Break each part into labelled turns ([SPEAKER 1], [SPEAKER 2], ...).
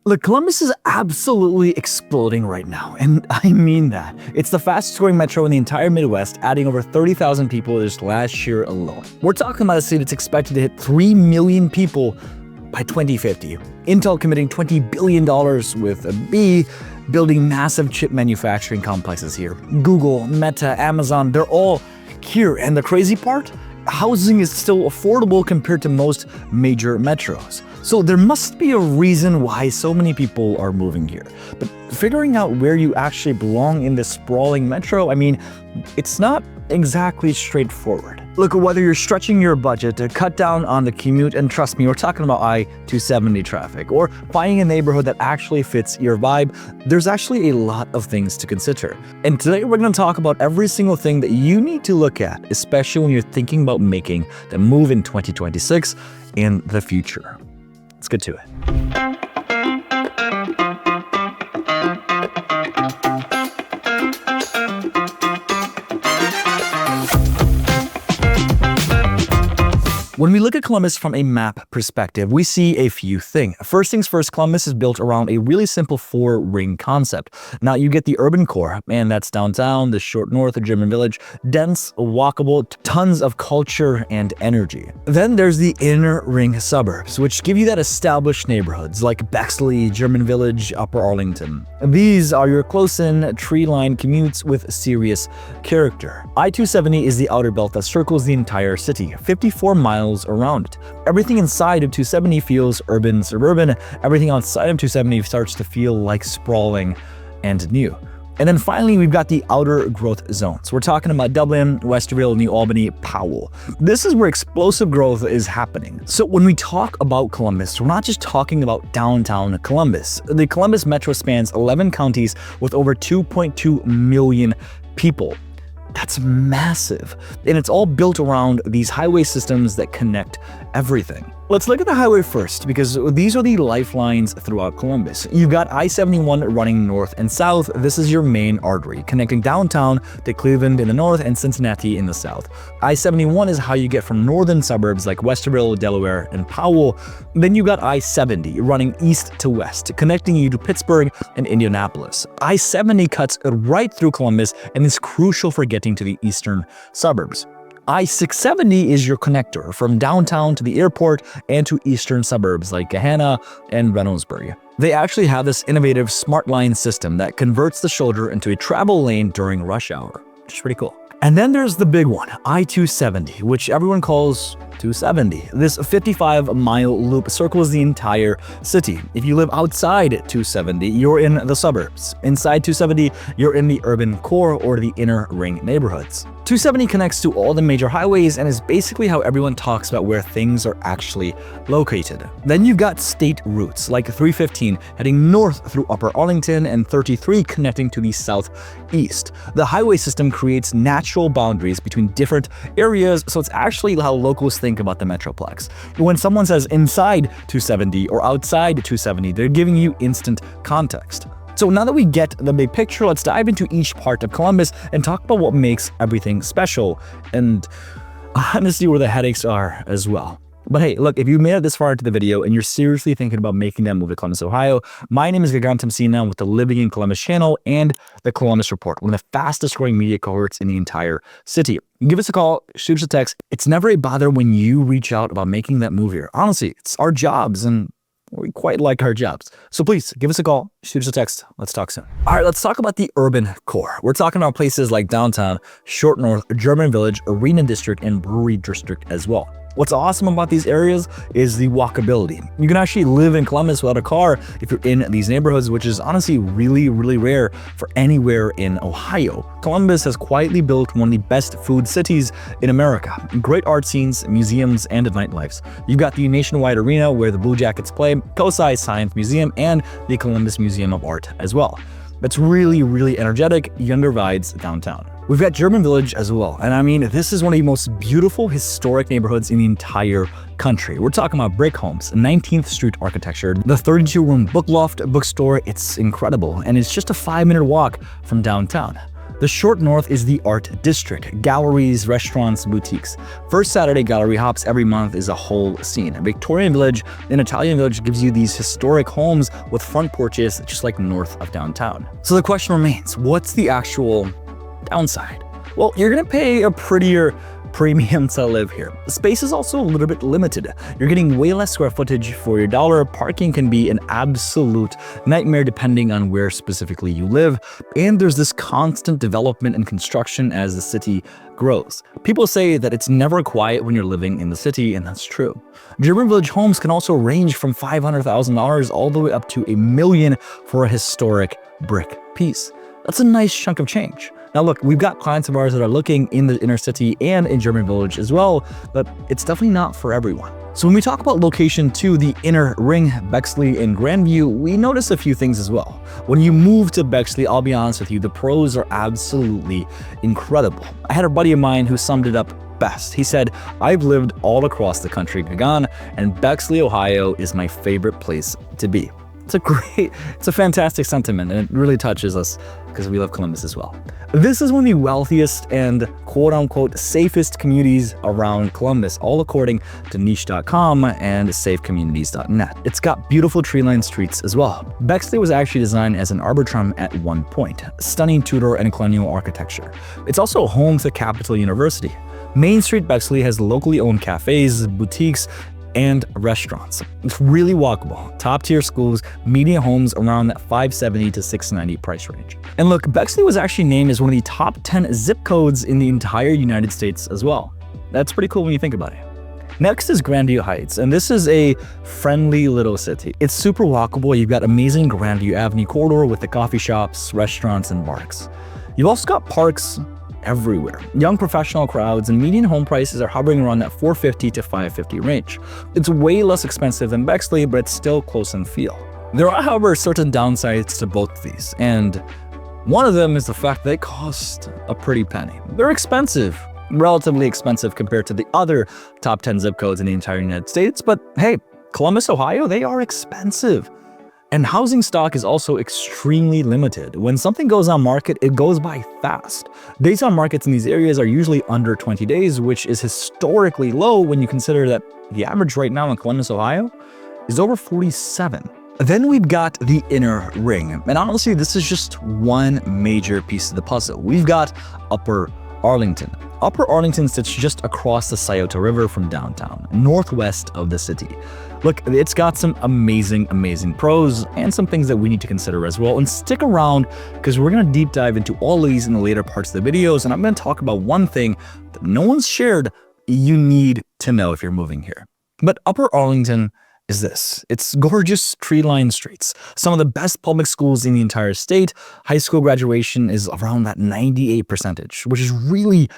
[SPEAKER 1] Look, Columbus is absolutely exploding right now, and I mean that. It's the fastest growing metro in the entire Midwest, adding over 30,000 people just last year alone. We're talking about a city that's expected to hit 3 million people by 2050. Intel committing $20 billion with a B, building massive chip manufacturing complexes here. Google, Meta, Amazon, they're all here, and the crazy part? Housing is still affordable compared to most major metros. So there must be a reason why so many people are moving here. But figuring out where you actually belong in this sprawling metro, I mean, it's not exactly straightforward. Look, whether you're stretching your budget to cut down on the commute, and trust me, we're talking about I-270 traffic, or finding a neighborhood that actually fits your vibe, there's actually a lot of things to consider. And today we're going to talk about every single thing that you need to look at, especially when you're thinking about making the move in 2026 and the future. Let's get to it. When we look at Columbus from a map perspective, we see a few things. First things first, Columbus is built around a really simple 4-ring concept. Now you get the urban core, and that's downtown, the short north, the German village, dense, walkable, tons of culture and energy. Then there's the inner ring suburbs, which give you that established neighborhoods like Bexley, German Village, Upper Arlington. These are your close-in, tree-lined commutes with serious character. I-270 is the outer belt that circles the entire city, 54 miles around it. Everything inside of 270 feels urban, suburban. Everything outside of 270 starts to feel like sprawling and new. And then finally, we've got the outer growth zones. We're talking about Dublin, Westerville, New Albany, Powell. This is where explosive growth is happening. So when we talk about Columbus, we're not just talking about downtown Columbus. The Columbus metro spans 11 counties with over 2.2 million people. That's massive. And it's all built around these highway systems that connect everything. Let's look at the highway first, because these are the lifelines throughout Columbus. You've got I-71 running north and south. This is your main artery, connecting downtown to Cleveland in the north and Cincinnati in the south. I-71 is how you get from northern suburbs like Westerville, Delaware, and Powell. Then you got I-70 running east to west, connecting you to Pittsburgh and Indianapolis. I-70 cuts right through Columbus and is crucial for getting to the eastern suburbs. I-670 is your connector from downtown to the airport and to eastern suburbs like Gagan and Reynoldsburg. They actually have this innovative smart line system that converts the shoulder into a travel lane during rush hour, which is pretty cool. And then there's the big one, I-270, which everyone calls 270. This 55-mile loop circles the entire city. If you live outside 270, you're in the suburbs. Inside 270, you're in the urban core or the inner ring neighborhoods. 270 connects to all the major highways and is basically how everyone talks about where things are actually located. Then you've got state routes like 315 heading north through Upper Arlington and 33 connecting to the southeast. The highway system creates natural boundaries between different areas, so it's actually how locals think about the Metroplex. When someone says inside 270 or outside 270, they're giving you instant context. So now that we get the big picture, let's dive into each part of Columbus and talk about what makes everything special and honestly where the headaches are as well. But hey, look, if you made it this far into the video and you're seriously thinking about making that move to Columbus, Ohio, my name is Gagan with the Living in Columbus channel and the Columbus Report, one of the fastest growing media cohorts in the entire city. Give us a call, shoot us a text. It's never a bother when you reach out about making that move here. Honestly, it's our jobs and we quite like our jobs. So please give us a call, shoot us a text. Let's talk soon. All right, let's talk about the urban core. We're talking about places like downtown, Short North, German Village, Arena District, and Brewery District as well. What's awesome about these areas is the walkability. You can actually live in Columbus without a car if you're in these neighborhoods, which is honestly really, really rare for anywhere in Ohio. Columbus has quietly built one of the best food cities in America. Great art scenes, museums, and nightlifes. You've got the Nationwide Arena where the Blue Jackets play, COSI Science Museum, and the Columbus Museum of Art as well. It's really, really energetic, younger vibes downtown. We've got German Village as well, and I mean, this is one of the most beautiful historic neighborhoods in the entire country. We're talking about brick homes, 19th Street architecture, the 32-room book loft bookstore. It's incredible, and it's just a 5-minute walk from downtown. The short north is the art district, galleries, restaurants, boutiques. First Saturday gallery hops every month is a whole scene. Victorian Village and Italian Village gives you these historic homes with front porches just like north of downtown. So the question remains, what's the actual downside? Well, you're gonna pay a prettier premium to live here. The space is also a little bit limited. You're getting way less square footage for your dollar. Parking can be an absolute nightmare depending on where specifically you live. And there's this constant development and construction as the city grows. People say that it's never quiet when you're living in the city, and that's true. German Village homes can also range from $500,000 all the way up to $1 million for a historic brick piece. That's a nice chunk of change. Now look, we've got clients of ours that are looking in the inner city and in German Village as well, but it's definitely not for everyone. So when we talk about location to the inner ring, Bexley and Grandview, we notice a few things as well. When you move to Bexley, I'll be honest with you, the pros are absolutely incredible. I had a buddy of mine who summed it up best. He said, "I've lived all across the country, Gagan, and Bexley, Ohio is my favorite place to be." It's a fantastic sentiment, and it really touches us because we love Columbus as well. This is one of the wealthiest and quote-unquote safest communities around Columbus, all according to niche.com and safecommunities.net. It's got beautiful tree-lined streets as well. Bexley was actually designed as an arboretum at one point, stunning Tudor and colonial architecture. It's also home to Capital University. Main Street Bexley has locally owned cafes, boutiques, and restaurants. It's really walkable. Top-tier schools, median homes around that $570 to $690 price range. And look, Bexley was actually named as one of the top 10 zip codes in the entire United States as well. That's pretty cool when you think about it. Next is Grandview Heights, and this is a friendly little city. It's super walkable. You've got amazing Grandview Avenue corridor with the coffee shops, restaurants, and parks. You've also got parks everywhere. Young professional crowds, and median home prices are hovering around that $450 to $550 range. It's way less expensive than Bexley, but it's still close in feel. There are, however, certain downsides to both of these, and one of them is the fact they cost a pretty penny. They're expensive, relatively expensive compared to the other top 10 zip codes in the entire United States, but hey, Columbus, Ohio, they are expensive. And housing stock is also extremely limited. When something goes on market, it goes by fast. Days on markets in these areas are usually under 20 days, which is historically low when you consider that the average right now in Columbus, Ohio is over 47. Then we've got the inner ring. And honestly, this is just one major piece of the puzzle. We've got Upper Arlington. Upper Arlington sits just across the Scioto River from downtown, northwest of the city. Look, it's got some amazing pros and some things that we need to consider as well. And stick around because we're going to deep dive into all of these in the later parts of the videos. And I'm going to talk about one thing that no one's shared you need to know if you're moving here. But Upper Arlington is this. It's gorgeous tree-lined streets. Some of the best public schools in the entire state. High school graduation is around that 98%, which is really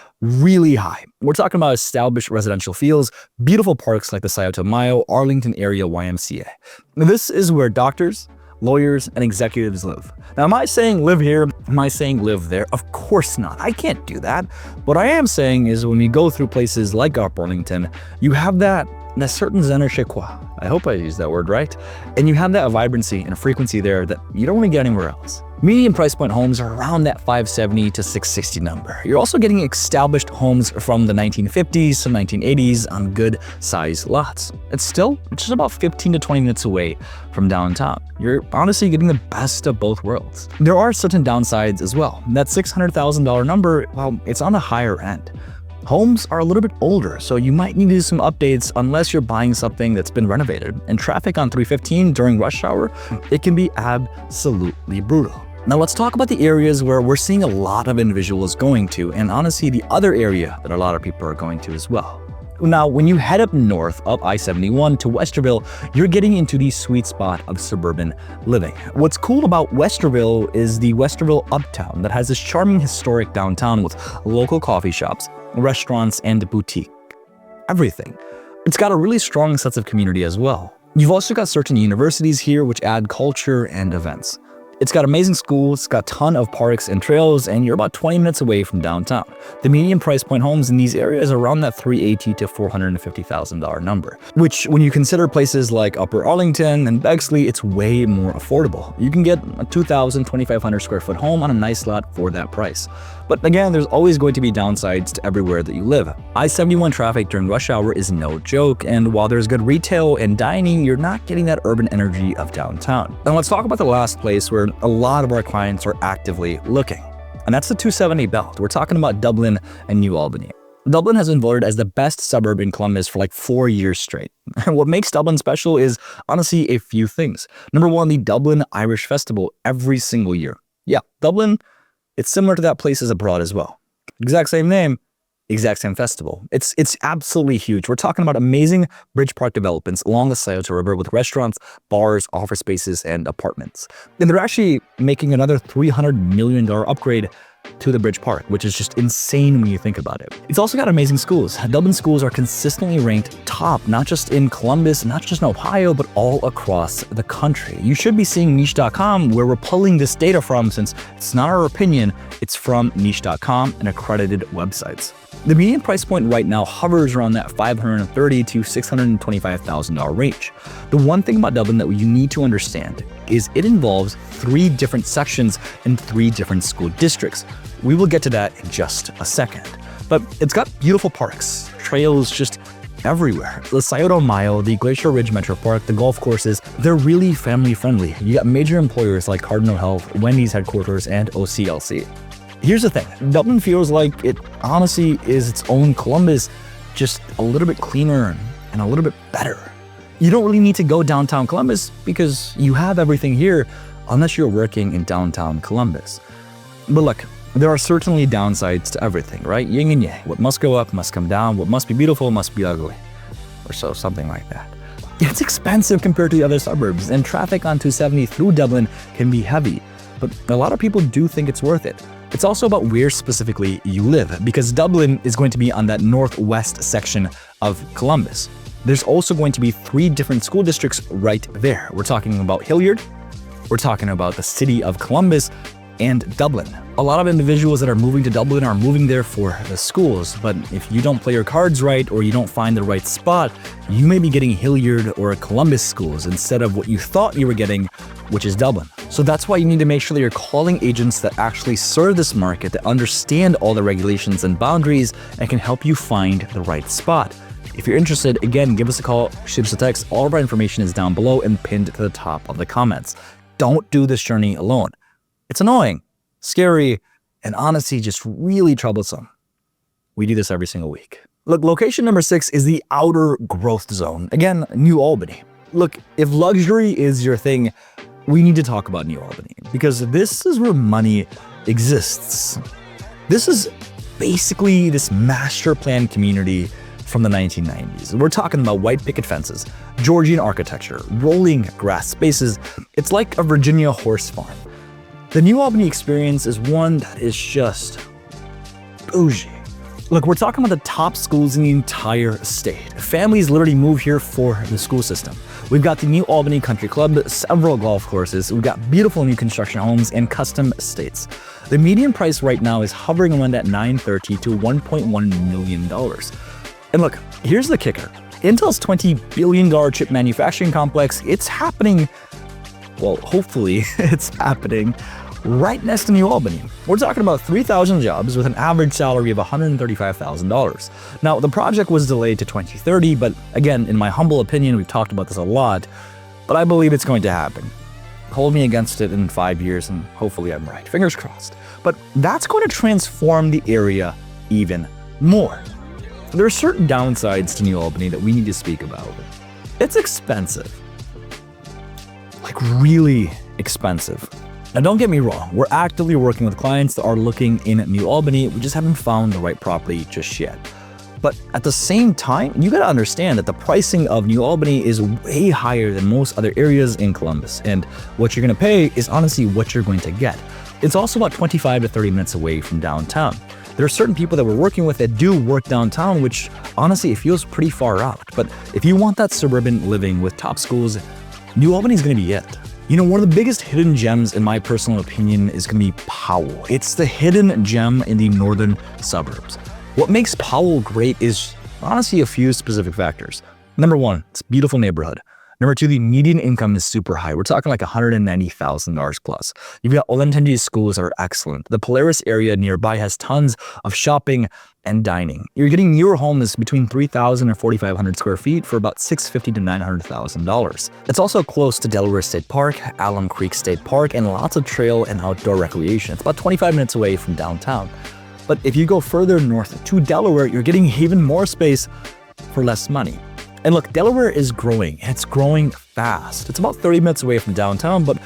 [SPEAKER 1] high. We're talking about established residential fields, beautiful parks like the Scioto Mile, Arlington area YMCA. This is where doctors, lawyers, and executives live. Now, am I saying live here? Am I saying live there? Of course not. I can't do that. What I am saying is when we go through places like Upper Arlington, you have that certain je ne sais quoi. I hope I used that word right. And you have that vibrancy and a frequency there that you don't really get anywhere else. Median price point homes are around that $570 to $660 number. You're also getting established homes from the 1950s to 1980s on good sized lots. It's just about 15 to 20 minutes away from downtown. You're honestly getting the best of both worlds. There are certain downsides as well. That $600,000 number, well, it's on the higher end. Homes are a little bit older, so you might need to do some updates unless you're buying something that's been renovated. And traffic on 315 during rush hour, it can be absolutely brutal. Now let's talk about the areas where we're seeing a lot of individuals going to, and honestly the other area that a lot of people are going to as well. Now, when you head up north up I-71 to Westerville, you're getting into the sweet spot of suburban living. What's cool about Westerville is the Westerville Uptown that has this charming historic downtown with local coffee shops, restaurants, and boutique. Everything. It's got a really strong sense of community as well. You've also got certain universities here which add culture and events. It's got amazing schools, it's got a ton of parks and trails, and you're about 20 minutes away from downtown. The median price point homes in these areas is around that $380,000 to $450,000 number, which when you consider places like Upper Arlington and Bexley, it's way more affordable. You can get a 2,000, 2,500 square foot home on a nice lot for that price. But again, there's always going to be downsides to everywhere that you live. I-71 traffic during rush hour is no joke, and while there's good retail and dining, you're not getting that urban energy of downtown. And let's talk about the last place where a lot of our clients are actively looking, and that's the 270 belt. We're talking about Dublin and New Albany. Dublin has been voted as the best suburb in Columbus for like 4 years straight. And what makes Dublin special is honestly a few things. Number one, the Dublin Irish Festival every single year. Yeah, Dublin, it's similar to that places abroad as well. Exact same name, exact same festival. It's absolutely huge. We're talking about amazing bridge park developments along the Scioto River with restaurants, bars, office spaces, and apartments. And they're actually making another $300 million upgrade to the bridge park, which is just insane when you think about it. It's also got amazing schools. Dublin schools are consistently ranked top, not just in Columbus, not just in Ohio, but all across the country. You should be seeing niche.com, where we're pulling this data from, since it's not our opinion, it's from niche.com and accredited websites. The median price point right now hovers around that $530,000 to $625,000 range. The one thing about Dublin that you need to understand is it involves 3 different sections and 3 different school districts. We will get to that in just a second. But it's got beautiful parks, trails just everywhere. The Scioto Mile, the Glacier Ridge Metro Park, the golf courses, they're really family friendly. You got major employers like Cardinal Health, Wendy's headquarters, and OCLC. Here's the thing, Dublin feels like it honestly is its own Columbus, just a little bit cleaner and a little bit better. You don't really need to go downtown Columbus because you have everything here unless you're working in downtown Columbus. But look, there are certainly downsides to everything, right? Yin and yang. What must go up must come down. What must be beautiful must be ugly. Or so, something like that. It's expensive compared to the other suburbs, and traffic on 270 through Dublin can be heavy. But a lot of people do think it's worth it. It's also about where specifically you live, because Dublin is going to be on that northwest section of Columbus. There's also going to be 3 different school districts right there. We're talking about Hilliard, we're talking about the city of Columbus, and Dublin. A lot of individuals that are moving to Dublin are moving there for the schools, but if you don't play your cards right or you don't find the right spot, you may be getting Hilliard or Columbus schools instead of what you thought you were getting, which is Dublin. So that's why you need to make sure that you're calling agents that actually serve this market, that understand all the regulations and boundaries, and can help you find the right spot. If you're interested, again, give us a call, shoot us a text. All of our information is down below and pinned to the top of the comments. Don't do this journey alone. It's annoying, scary, and honestly just really troublesome. We do this every single week. Look, location number 6 is the outer growth zone. Again, New Albany. Look, if luxury is your thing, we need to talk about New Albany, because this is where money exists. This is basically this master plan community from the 1990s. We're talking about white picket fences, Georgian architecture, rolling grass spaces. It's like a Virginia horse farm. The New Albany experience is one that is just bougie. Look, we're talking about the top schools in the entire state. Families literally move here for the school system. We've got the New Albany Country Club, several golf courses, we've got beautiful new construction homes and custom estates. The median price right now is hovering around that $930,000 to $1.1 million. And look, here's the kicker. Intel's $20 billion chip manufacturing complex, it's happening, well, hopefully it's happening right next to New Albany. We're talking about 3,000 jobs with an average salary of $135,000. Now, the project was delayed to 2030, but again, in my humble opinion, we've talked about this a lot, but I believe it's going to happen. Hold me against it in 5 years and hopefully I'm right. Fingers crossed. But that's going to transform the area even more. There are certain downsides to New Albany that we need to speak about. It's expensive. Like really expensive. Now don't get me wrong, we're actively working with clients that are looking in New Albany, we just haven't found the right property just yet. But at the same time, you gotta understand that the pricing of New Albany is way higher than most other areas in Columbus, and what you're gonna pay is honestly what you're going to get. It's also about 25 to 30 minutes away from downtown. There are certain people that we're working with that do work downtown, which honestly, it feels pretty far out. But if you want that suburban living with top schools, New Albany is gonna be it. One of the biggest hidden gems, in my personal opinion, is going to be Powell. It's the hidden gem in the northern suburbs. What makes Powell great is honestly a few specific factors. Number one, it's a beautiful neighborhood. Number two, the median income is super high. We're talking like $190,000 plus. You've got well-intended schools that are excellent. The Polaris area nearby has tons of shopping and dining. You're getting newer homes between 3,000 and 4,500 square feet for about $650,000 to $900,000. It's also close to Delaware State Park, Alum Creek State Park, and lots of trail and outdoor recreation. It's about 25 minutes away from downtown. But if you go further north to Delaware, you're getting even more space for less money. And look, Delaware is growing, and it's growing fast. It's about 30 minutes away from downtown, but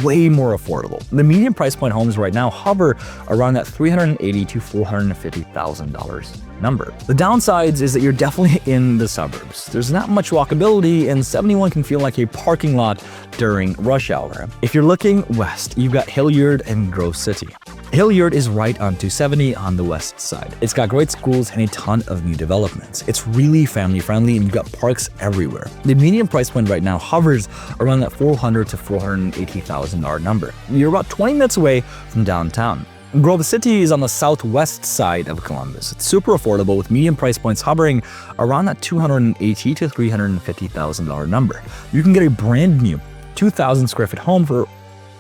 [SPEAKER 1] way more affordable. The median price point homes right now hover around that $380,000 to $450,000 number. The downsides is that you're definitely in the suburbs. There's not much walkability, and 71 can feel like a parking lot during rush hour. If you're looking west, you've got Hilliard and Grove City. Hilliard is right on 270 on the west side. It's got great schools and a ton of new developments. It's really family friendly, and you've got parks everywhere. The median price point right now hovers around that $400,000 to $480,000 number. You're about 20 minutes away from downtown. Grove City is on the southwest side of Columbus. It's super affordable with median price points hovering around that $280,000 to $350,000 number. You can get a brand new 2,000 square foot home for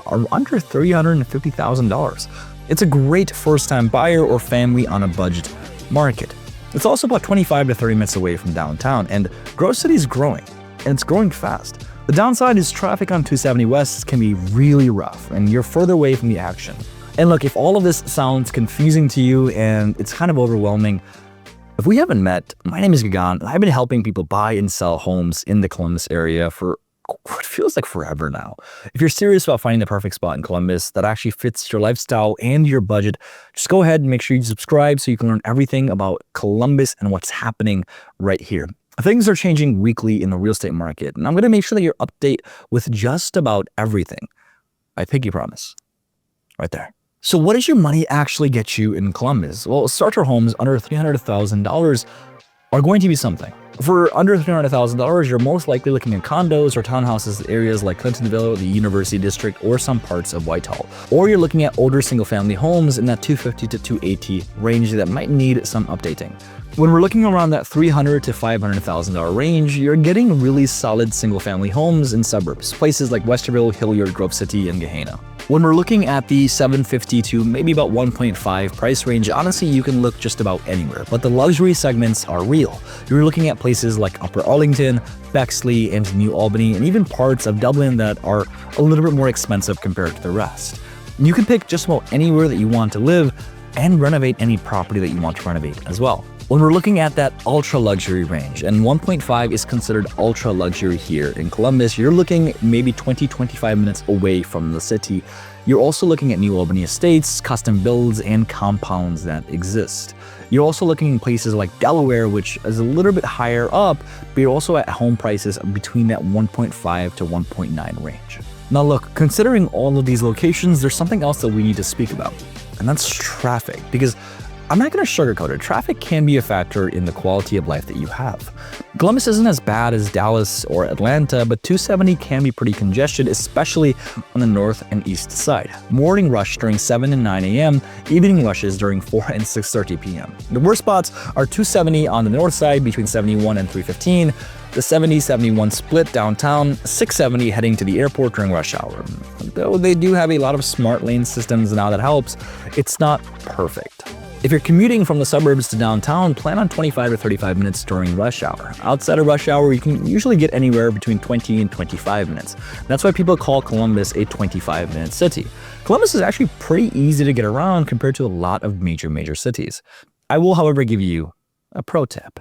[SPEAKER 1] under $350,000. It's a great first-time buyer or family on a budget market. It's also about 25 to 30 minutes away from downtown, and Grove City is growing, and it's growing fast. The downside is traffic on 270 West can be really rough, and you're further away from the action. And look, if all of this sounds confusing to you and it's kind of overwhelming, if we haven't met, my name is Gagan, and I've been helping people buy and sell homes in the Columbus area for what feels like forever now. If you're serious about finding the perfect spot in Columbus that actually fits your lifestyle and your budget, just go ahead and make sure you subscribe so you can learn everything about Columbus and what's happening right here. Things are changing weekly in the real estate market, and I'm going to make sure that you're up to date with just about everything. I pinky promise. Right there. So what does your money actually get you in Columbus? Well, starter homes under $300,000 are going to be something. For under $300,000, you're most likely looking at condos or townhouses in areas like Clintonville, the University District, or some parts of Whitehall. Or you're looking at older single-family homes in that $250,000 to $280,000 range that might need some updating. When we're looking around that $300,000 to $500,000 range, you're getting really solid single-family homes in suburbs, places like Westerville, Hilliard, Grove City, and Gahanna. When we're looking at the $750,000 to maybe about $1.5 price range, honestly, you can look just about anywhere, but the luxury segments are real. You're looking at places like Upper Arlington, Bexley, and New Albany, and even parts of Dublin that are a little bit more expensive compared to the rest. You can pick just about anywhere that you want to live and renovate any property that you want to renovate as well. When we're looking at that ultra-luxury range, and 1.5 is considered ultra-luxury here in Columbus, you're looking maybe 20-25 minutes away from the city. You're also looking at New Albany estates, custom builds, and compounds that exist. You're also looking in places like Delaware, which is a little bit higher up, but you're also at home prices between that 1.5 to 1.9 range. Now look, considering all of these locations, there's something else that we need to speak about, and that's traffic, because I'm not going to sugarcoat it. Traffic can be a factor in the quality of life that you have. Columbus isn't as bad as Dallas or Atlanta, but 270 can be pretty congested, especially on the north and east side. Morning rush during 7 and 9 a.m., evening rushes during 4 and 6:30 p.m. The worst spots are 270 on the north side between 71 and 315, the 70-71 split downtown, 670 heading to the airport during rush hour. Though they do have a lot of smart lane systems now that helps, it's not perfect. If you're commuting from the suburbs to downtown, plan on 25 to 35 minutes during rush hour. Outside of rush hour, you can usually get anywhere between 20 and 25 minutes. That's why people call Columbus a 25-minute city. Columbus is actually pretty easy to get around compared to a lot of major cities. I will, however, give you a pro tip.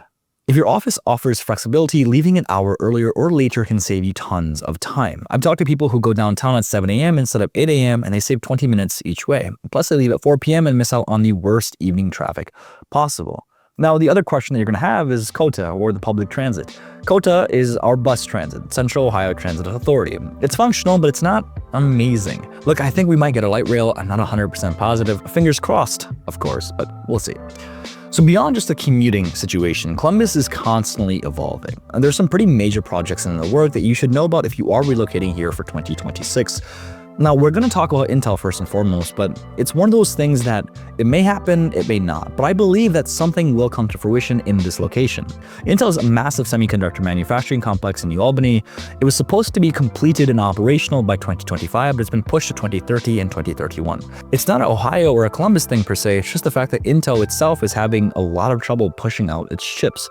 [SPEAKER 1] If your office offers flexibility, leaving an hour earlier or later can save you tons of time. I've talked to people who go downtown at 7 a.m. instead of 8 a.m. and they save 20 minutes each way. Plus, they leave at 4 p.m. and miss out on the worst evening traffic possible. Now, the other question that you're going to have is COTA, or the public transit. COTA is our bus transit, Central Ohio Transit Authority. It's functional, but it's not amazing. Look, I think we might get a light rail. I'm not 100% positive. Fingers crossed, of course, but we'll see. So beyond just the commuting situation, Columbus is constantly evolving. And there's some pretty major projects in the work that you should know about if you are relocating here for 2026. Now, we're going to talk about Intel first and foremost, but it's one of those things that it may happen, it may not, but I believe that something will come to fruition in this location. Intel is a massive semiconductor manufacturing complex in New Albany. It was supposed to be completed and operational by 2025, but it's been pushed to 2030 and 2031. It's not an Ohio or a Columbus thing per se, it's just the fact that Intel itself is having a lot of trouble pushing out its chips.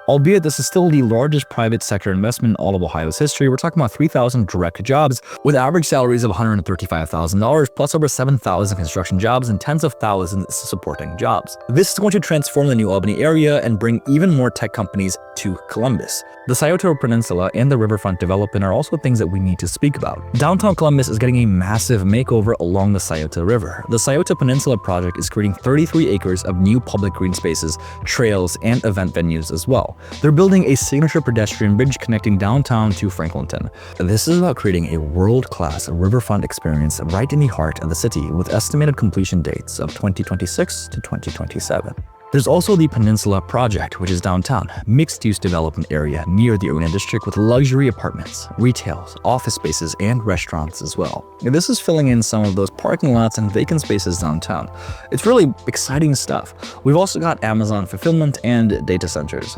[SPEAKER 1] Albeit this is still the largest private sector investment in all of Ohio's history. We're talking about 3,000 direct jobs with average salaries of $135,000 plus over 7,000 construction jobs and tens of thousands supporting jobs. This is going to transform the New Albany area and bring even more tech companies to Columbus. The Scioto Peninsula and the riverfront development are also things that we need to speak about. Downtown Columbus is getting a massive makeover along the Scioto River. The Scioto Peninsula project is creating 33 acres of new public green spaces, trails, and event venues as well. They're building a signature pedestrian bridge connecting downtown to Franklinton. This is about creating a world-class riverfront experience right in the heart of the city with estimated completion dates of 2026 to 2027. There's also the Peninsula Project, which is downtown, mixed-use development area near the Arena District with luxury apartments, retail, office spaces, and restaurants as well. And this is filling in some of those parking lots and vacant spaces downtown. It's really exciting stuff. We've also got Amazon fulfillment and data centers.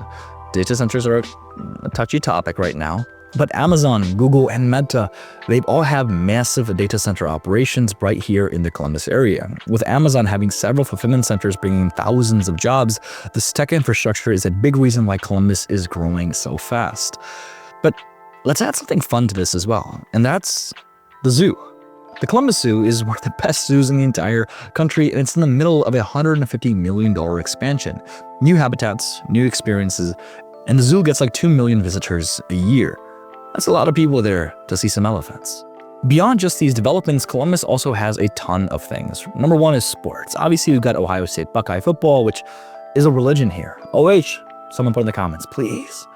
[SPEAKER 1] Data centers are a touchy topic right now. But Amazon, Google, and Meta, they all have massive data center operations right here in the Columbus area. With Amazon having several fulfillment centers bringing thousands of jobs, this tech infrastructure is a big reason why Columbus is growing so fast. But let's add something fun to this as well, and that's the zoo. The Columbus Zoo is one of the best zoos in the entire country, and it's in the middle of a $150 million expansion. New habitats, new experiences, and the zoo gets like 2 million visitors a year. That's a lot of people there to see some elephants. Beyond just these developments, Columbus also has a ton of things. Number one is sports. Obviously, we've got Ohio State Buckeye football, which is a religion here. OH, someone put in the comments, please.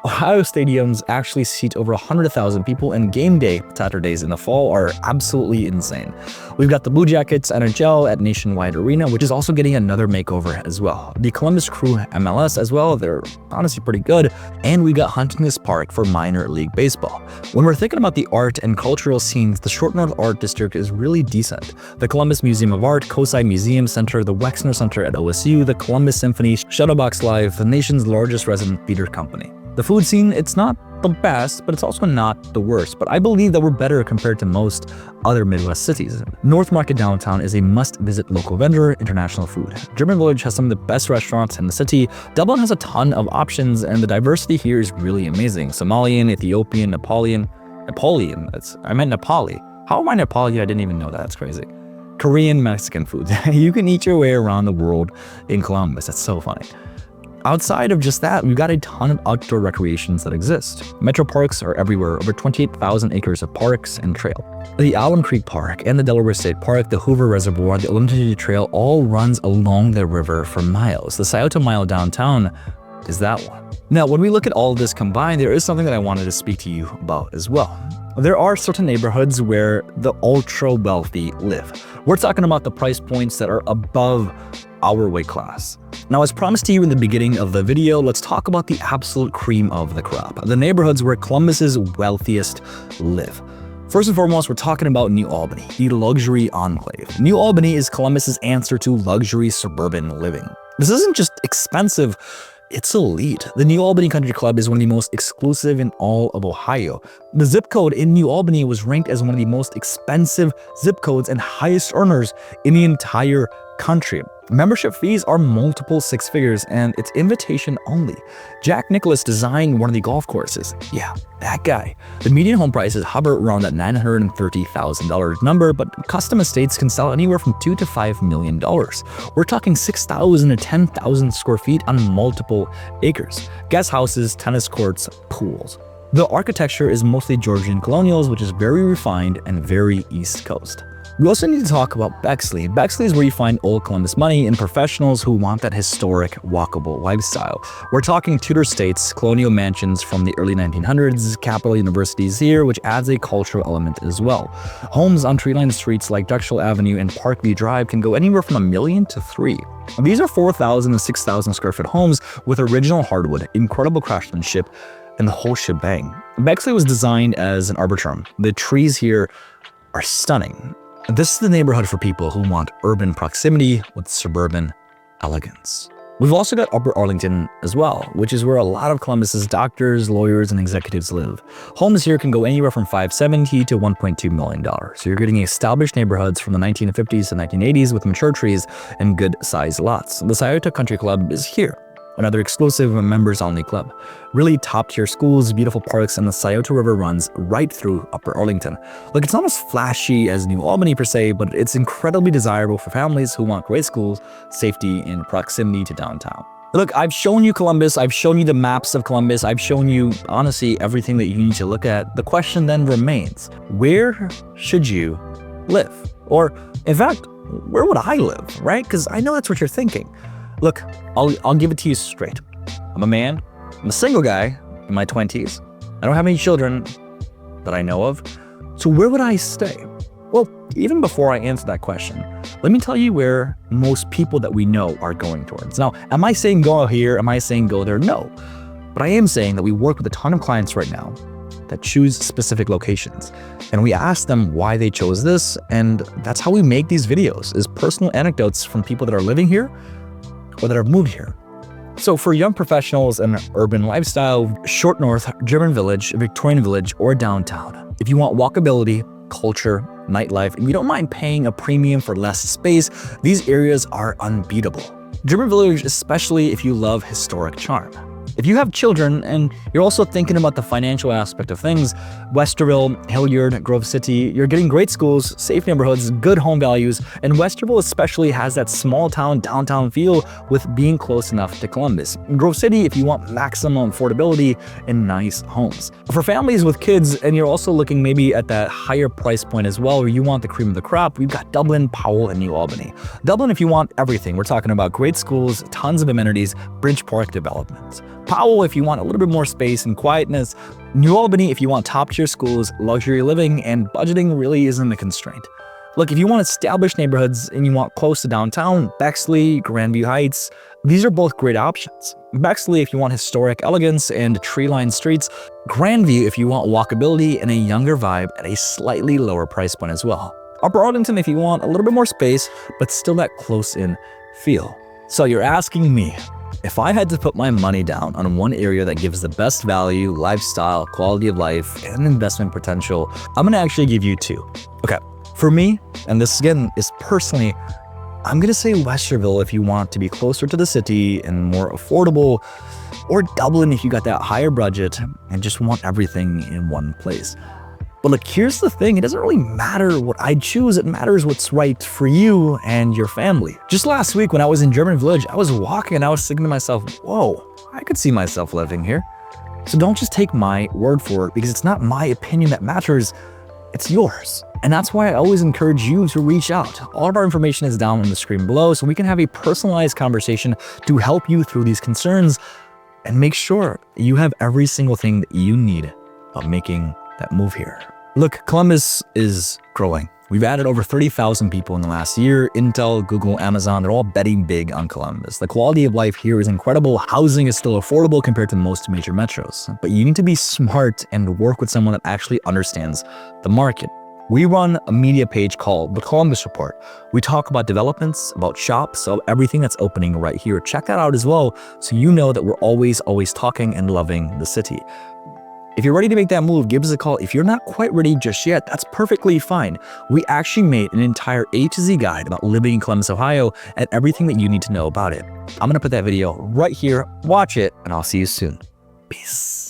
[SPEAKER 1] Ohio stadiums actually seat over 100,000 people, and game day Saturdays in the fall are absolutely insane. We've got the Blue Jackets NHL at Nationwide Arena, which is also getting another makeover as well. The Columbus Crew MLS as well, they're honestly pretty good. And we got Huntington Park for minor league baseball. When we're thinking about the art and cultural scenes, the Short North Art District is really decent. The Columbus Museum of Art, Cosi Museum Center, the Wexner Center at OSU, the Columbus Symphony, Shuttlebox Live, the nation's largest resident theater company. The food scene, it's not the best, but it's also not the worst. But I believe that we're better compared to most other Midwest cities. North Market downtown is a must-visit local vendor, international food. German Village has some of the best restaurants in the city. Dublin has a ton of options, and the diversity here is really amazing. Somalian, Ethiopian, Nepali. I meant Nepali. How am I Nepali? I didn't even know that. That's crazy. Korean, Mexican food. You can eat your way around the world in Columbus. That's so funny. Outside of just that, we've got a ton of outdoor recreations that exist. Metro parks are everywhere, over 28,000 acres of parks and trail. The Alum Creek Park and the Delaware State Park, the Hoover Reservoir, the Olympic Trail all runs along the river for miles. The Scioto Mile downtown is that one. Now, when we look at all of this combined, there is something that I wanted to speak to you about as well. There are certain neighborhoods where the ultra-wealthy live. We're talking about the price points that are above our weight class. Now, as promised to you in the beginning of the video, let's talk about the absolute cream of the crop, the neighborhoods where Columbus's wealthiest live. First and foremost, we're talking about New Albany, the luxury enclave. New Albany is Columbus's answer to luxury suburban living. This isn't just expensive, it's elite. The New Albany Country Club is one of the most exclusive in all of Ohio. The zip code in New Albany was ranked as one of the most expensive zip codes and highest earners in the entire country. Membership fees are multiple six figures, and it's invitation only. Jack Nicklaus designed one of the golf courses. Yeah, that guy. The median home prices hover around that $930,000 number, but custom estates can sell anywhere from $2 to $5 million. We're talking 6,000 to 10,000 square feet on multiple acres. Guest houses, tennis courts, pools. The architecture is mostly Georgian colonials, which is very refined and very East Coast. We also need to talk about Bexley. Bexley is where you find old Columbus money and professionals who want that historic, walkable lifestyle. We're talking Tudor states, colonial mansions from the early 1900s, Capital Universities here, which adds a cultural element as well. Homes on tree-lined streets like Duxell Avenue and Parkview Drive can go anywhere from $1 million to $3 million. These are 4,000 to 6,000 square foot homes with original hardwood, incredible craftsmanship, and the whole shebang. Bexley was designed as an arbitrage. The trees here are stunning. This is the neighborhood for people who want urban proximity with suburban elegance. We've also got Upper Arlington as well, which is where a lot of Columbus's doctors, lawyers, and executives live. Homes here can go anywhere from $570,000 to $1.2 million. So you're getting established neighborhoods from the 1950s to 1980s with mature trees and good-sized lots. The Scioto Country Club is here, another exclusive members-only club. Really top-tier schools, beautiful parks, and the Scioto River runs right through Upper Arlington. Look, it's not as flashy as New Albany per se, but it's incredibly desirable for families who want great schools, safety, and proximity to downtown. Look, I've shown you Columbus, I've shown you the maps of Columbus, I've shown you, honestly, everything that you need to look at. The question then remains, where should you live? Or, in fact, where would I live, right? Because I know that's what you're thinking. Look, I'll give it to you straight. I'm a man, I'm a single guy in my 20s. I don't have any children that I know of. So where would I stay? Well, even before I answer that question, let me tell you where most people that we know are going towards. Now, am I saying go here? Am I saying go there? No. But I am saying that we work with a ton of clients right now that choose specific locations. And we ask them why they chose this. And that's how we make these videos, is personal anecdotes from people that are living here or that have moved here. So for young professionals and urban lifestyle, Short North, German Village, Victorian Village, or downtown. If you want walkability, culture, nightlife, and you don't mind paying a premium for less space, these areas are unbeatable. German Village, especially if you love historic charm. If you have children and you're also thinking about the financial aspect of things, Westerville, Hilliard, Grove City, you're getting great schools, safe neighborhoods, good home values, and Westerville especially has that small town downtown feel with being close enough to Columbus. Grove City if you want maximum affordability and nice homes. For families with kids and you're also looking maybe at that higher price point as well, where you want the cream of the crop, we've got Dublin, Powell, and New Albany. Dublin if you want everything. We're talking about great schools, tons of amenities, Bridge Park developments. Powell if you want a little bit more space and quietness. New Albany if you want top-tier schools, luxury living, and budgeting really isn't a constraint. Look, if you want established neighborhoods and you want close to downtown, Bexley, Grandview Heights, these are both great options. Bexley if you want historic elegance and tree-lined streets, Grandview if you want walkability and a younger vibe at a slightly lower price point as well. Upper Arlington if you want a little bit more space, but still that close-in feel. So you're asking me, if I had to put my money down on one area that gives the best value, lifestyle, quality of life, and investment potential, I'm gonna actually give you two. Okay, for me, and this again is personally, I'm gonna say Westerville if you want to be closer to the city and more affordable, or Dublin if you got that higher budget and just want everything in one place. But look, here's the thing, it doesn't really matter what I choose, it matters what's right for you and your family. Just last week when I was in German Village, I was walking and I was thinking to myself, whoa, I could see myself living here. So don't just take my word for it, because it's not my opinion that matters, it's yours. And that's why I always encourage you to reach out. All of our information is down on the screen below, so we can have a personalized conversation to help you through these concerns and make sure you have every single thing that you need about making that move here. Look, Columbus is growing. We've added over 30,000 people in the last year. Intel, Google, Amazon, they're all betting big on Columbus. The quality of life here is incredible. Housing is still affordable compared to most major metros. But you need to be smart and work with someone that actually understands the market. We run a media page called The Columbus Report. We talk about developments, about shops, so everything that's opening right here. Check that out as well, so you know that we're always talking and loving the city. If you're ready to make that move, give us a call. If you're not quite ready just yet, that's perfectly fine. We actually made an entire A to Z guide about living in Columbus, Ohio, and everything that you need to know about it. I'm gonna put that video right here, watch it, and I'll see you soon. Peace.